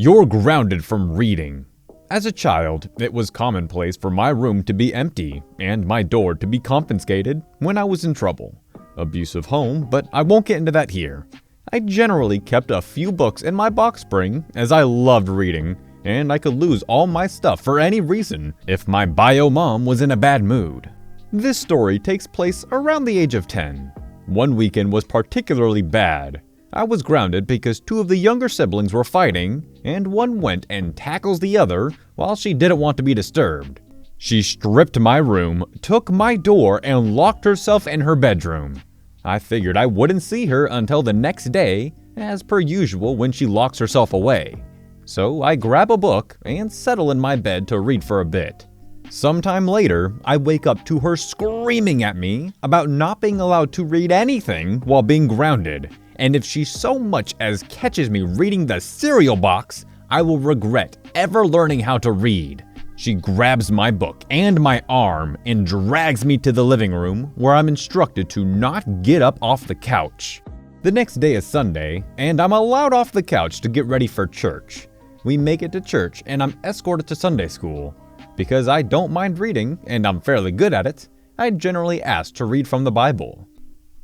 You're grounded from reading. As a child, it was commonplace for my room to be empty and my door to be confiscated when I was in trouble. Abusive home, but I won't get into that here. I generally kept a few books in my box spring as I loved reading, and I could lose all my stuff for any reason if my bio mom was in a bad mood. This story takes place around the age of 10. One weekend was particularly bad. I was grounded because two of the younger siblings were fighting, and one went and tackles the other while she didn't want to be disturbed. She stripped my room, took my door, and locked herself in her bedroom. I figured I wouldn't see her until the next day, as per usual when she locks herself away. So I grab a book and settle in my bed to read for a bit. Sometime later, I wake up to her screaming at me about not being allowed to read anything while being grounded. And if she so much as catches me reading the cereal box, I will regret ever learning how to read. She grabs my book and my arm and drags me to the living room where I'm instructed to not get up off the couch. The next day is Sunday, and I'm allowed off the couch to get ready for church. We make it to church and I'm escorted to Sunday school. Because I don't mind reading and I'm fairly good at it, I generally ask to read from the Bible.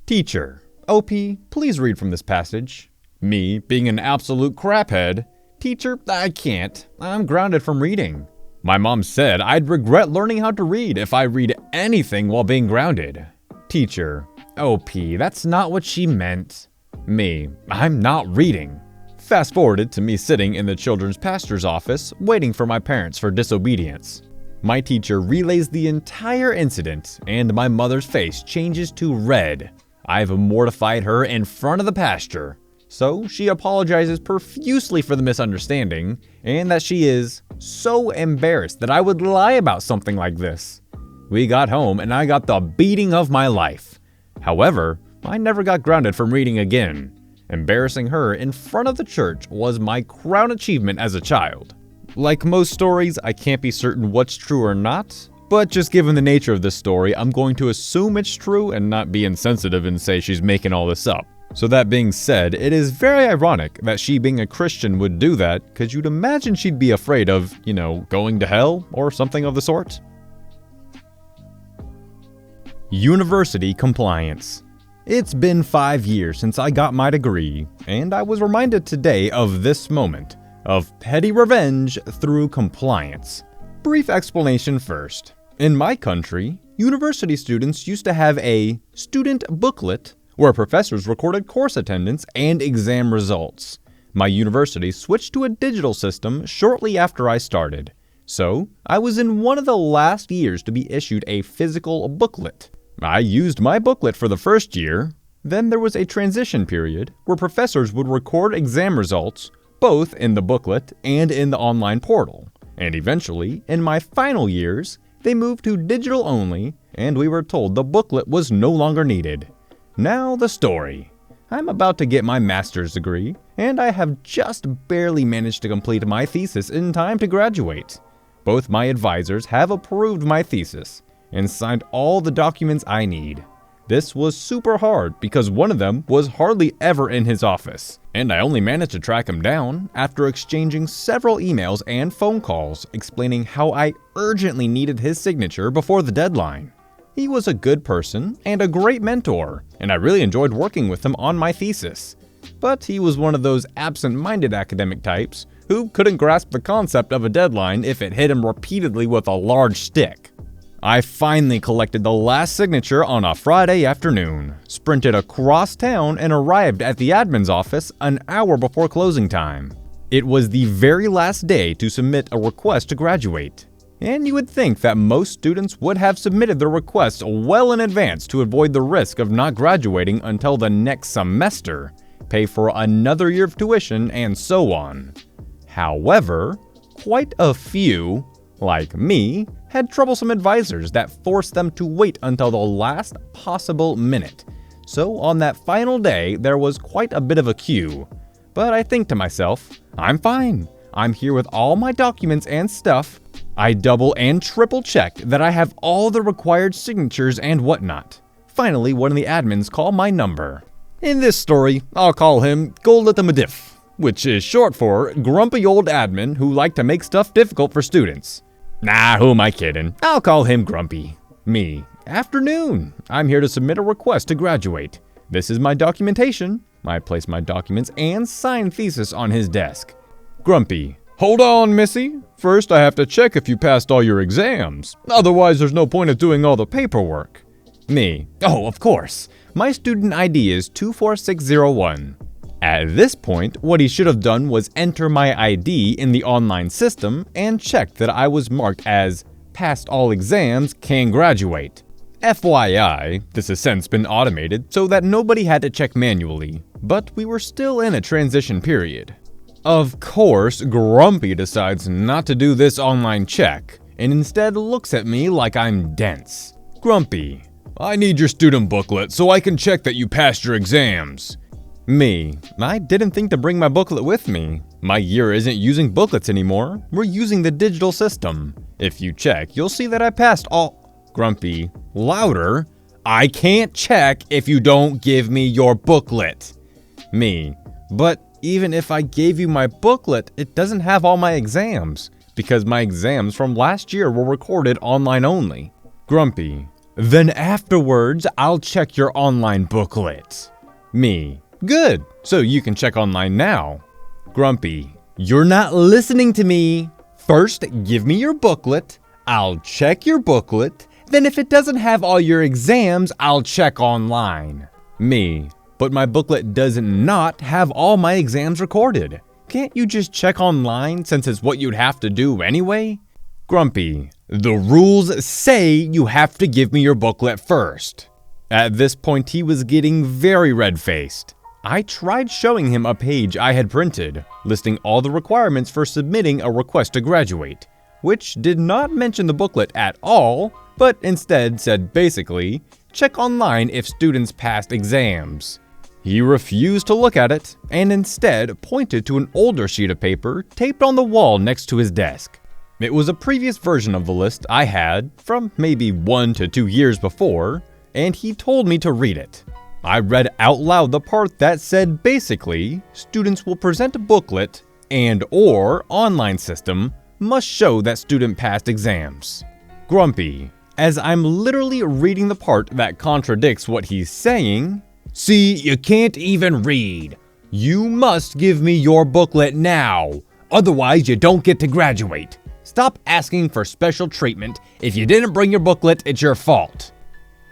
Teacher, OP, please read from this passage. Me, being an absolute craphead. Teacher, I can't. I'm grounded from reading. My mom said I'd regret learning how to read if I read anything while being grounded. Teacher, OP, that's not what she meant. Me, I'm not reading. Fast forwarded to me sitting in the children's pastor's office waiting for my parents for disobedience. My teacher relays the entire incident and my mother's face changes to red. I've mortified her in front of the pastor, so she apologizes profusely for the misunderstanding and that she is so embarrassed that I would lie about something like this. We got home and I got the beating of my life. However, I never got grounded from reading again. Embarrassing her in front of the church was my crown achievement as a child. Like most stories, I can't be certain what's true or not. But just given the nature of this story, I'm going to assume it's true and not be insensitive and say she's making all this up. So that being said, it is very ironic that she being a Christian would do that, because you'd imagine she'd be afraid of, going to hell or something of the sort. University compliance. It's been 5 years since I got my degree, and I was reminded today of this moment, of petty revenge through compliance. Brief explanation first. In my country, university students used to have a student booklet where professors recorded course attendance and exam results. My university switched to a digital system shortly after I started, so I was in one of the last years to be issued a physical booklet. I used my booklet for the first year, then there was a transition period where professors would record exam results both in the booklet and in the online portal. And eventually, in my final years, they moved to digital only, and we were told the booklet was no longer needed. Now the story. I'm about to get my master's degree, and I have just barely managed to complete my thesis in time to graduate. Both my advisors have approved my thesis and signed all the documents I need. This was super hard because one of them was hardly ever in his office, and I only managed to track him down after exchanging several emails and phone calls explaining how I urgently needed his signature before the deadline. He was a good person and a great mentor, and I really enjoyed working with him on my thesis. But he was one of those absent-minded academic types who couldn't grasp the concept of a deadline if it hit him repeatedly with a large stick. I finally collected the last signature on a Friday afternoon, sprinted across town, and arrived at the admin's office an hour before closing time. It was the very last day to submit a request to graduate. And you would think that most students would have submitted their requests well in advance to avoid the risk of not graduating until the next semester, pay for another year of tuition, and so on. However, quite a few, like me, had troublesome advisors that forced them to wait until the last possible minute. So on that final day, there was quite a bit of a queue. But I think to myself, I'm fine. I'm here with all my documents and stuff. I double and triple checked that I have all the required signatures and whatnot. Finally, one of the admins called my number. In this story, I'll call him Goldatamadiff. which is short for grumpy old admin who like to make stuff difficult for students. Nah, who am I kidding? I'll call him Grumpy. Me. Afternoon. I'm here to submit a request to graduate. This is my documentation. I place my documents and sign thesis on his desk. Grumpy. Hold on, Missy. First, I have to check if you passed all your exams. Otherwise, there's no point of doing all the paperwork. Me. Oh, of course. My student ID is 24601. At this point, what he should have done was enter my ID in the online system and check that I was marked as passed all exams, can graduate. FYI, this has since been automated so that nobody had to check manually, but we were still in a transition period. Of course, Grumpy decides not to do this online check, and instead looks at me like I'm dense. Grumpy. I need your student booklet so I can check that you passed your exams. Me. I didn't think to bring my booklet with me. My year isn't using booklets anymore. We're using the digital system. If you check, you'll see that I passed all... Grumpy. Louder. I can't check if you don't give me your booklet. Me. But even if I gave you my booklet, it doesn't have all my exams, because my exams from last year were recorded online only. Grumpy. Then afterwards, I'll check your online booklet. Me. Good, so you can check online now. Grumpy. You're not listening to me. First, give me your booklet. I'll check your booklet. Then if it doesn't have all your exams, I'll check online. Me. But my booklet does not have all my exams recorded. Can't you just check online since it's what you'd have to do anyway? Grumpy. The rules say you have to give me your booklet first. At this point, he was getting very red-faced. I tried showing him a page I had printed, listing all the requirements for submitting a request to graduate, which did not mention the booklet at all, but instead said basically, check online if students passed exams. He refused to look at it, and instead pointed to an older sheet of paper taped on the wall next to his desk. It was a previous version of the list I had from maybe 1 to 2 years before, and he told me to read it. I read out loud the part that said basically, students will present a booklet and/or online system must show that student passed exams. Grumpy. As I'm literally reading the part that contradicts what he's saying, see, you can't even read. You must give me your booklet now, otherwise you don't get to graduate. Stop asking for special treatment. If you didn't bring your booklet, it's your fault.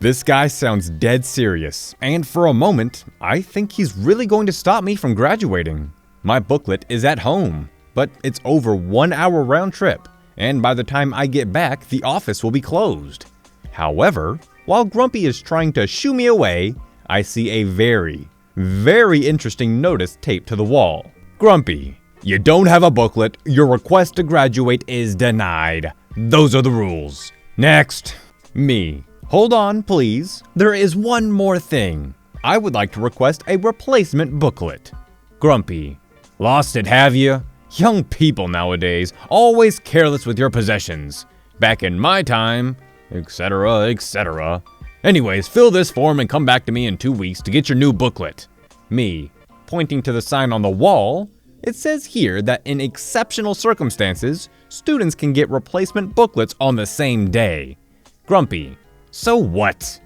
This guy sounds dead serious, and for a moment, I think he's really going to stop me from graduating. My booklet is at home, but it's over 1 hour round trip, and by the time I get back, the office will be closed. However, while Grumpy is trying to shoo me away, I see a very, very interesting notice taped to the wall. Grumpy. You don't have a booklet, your request to graduate is denied. Those are the rules. Next. Me. Hold on, please. There is one more thing. I would like to request a replacement booklet. Grumpy. Lost it, have you? Young people nowadays, always careless with your possessions. Back in my time, etc., etc. Anyways, fill this form and come back to me in 2 weeks to get your new booklet. Me. Pointing to the sign on the wall, it says here that in exceptional circumstances, students can get replacement booklets on the same day. Grumpy. So what?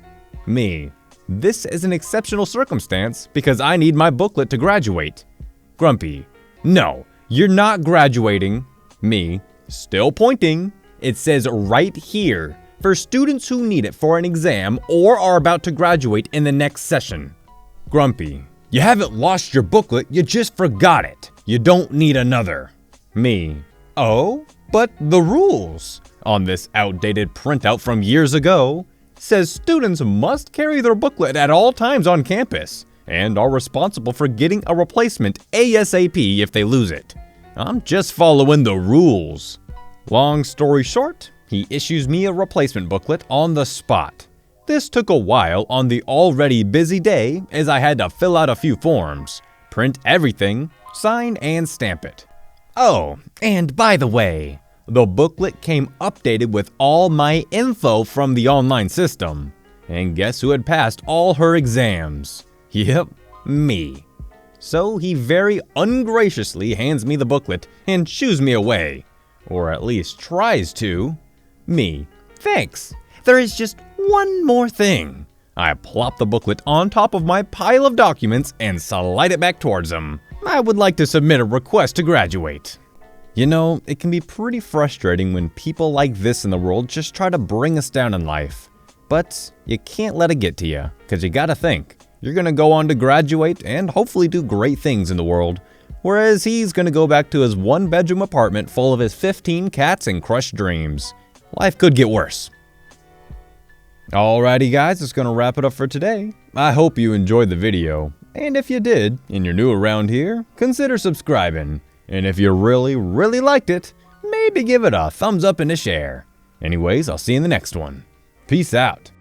Me. This is an exceptional circumstance because I need my booklet to graduate. Grumpy. No, you're not graduating. Me. Still pointing. It says right here, for students who need it for an exam or are about to graduate in the next session. Grumpy. You haven't lost your booklet, you just forgot it. You don't need another. Me. Oh, but the rules on this outdated printout from years ago says students must carry their booklet at all times on campus and are responsible for getting a replacement ASAP if they lose it. I'm just following the rules. Long story short, he issues me a replacement booklet on the spot. This took a while on the already busy day as I had to fill out a few forms, print everything, sign and stamp it. Oh, and by the way, the booklet came updated with all my info from the online system. And guess who had passed all her exams? Yep, me. So he very ungraciously hands me the booklet and shoos me away. Or at least tries to. Me, thanks. There is just one more thing. I plop the booklet on top of my pile of documents and slide it back towards him. I would like to submit a request to graduate. You know, it can be pretty frustrating when people like this in the world just try to bring us down in life. But you can't let it get to you, because you gotta think. You're gonna go on to graduate and hopefully do great things in the world, whereas he's gonna go back to his one-bedroom apartment full of his 15 cats and crushed dreams. Life could get worse. Alrighty guys, that's gonna wrap it up for today. I hope you enjoyed the video, and if you did, and you're new around here, consider subscribing. And if you really liked it, maybe give it a thumbs up and a share. Anyways, I'll see you in the next one. Peace out.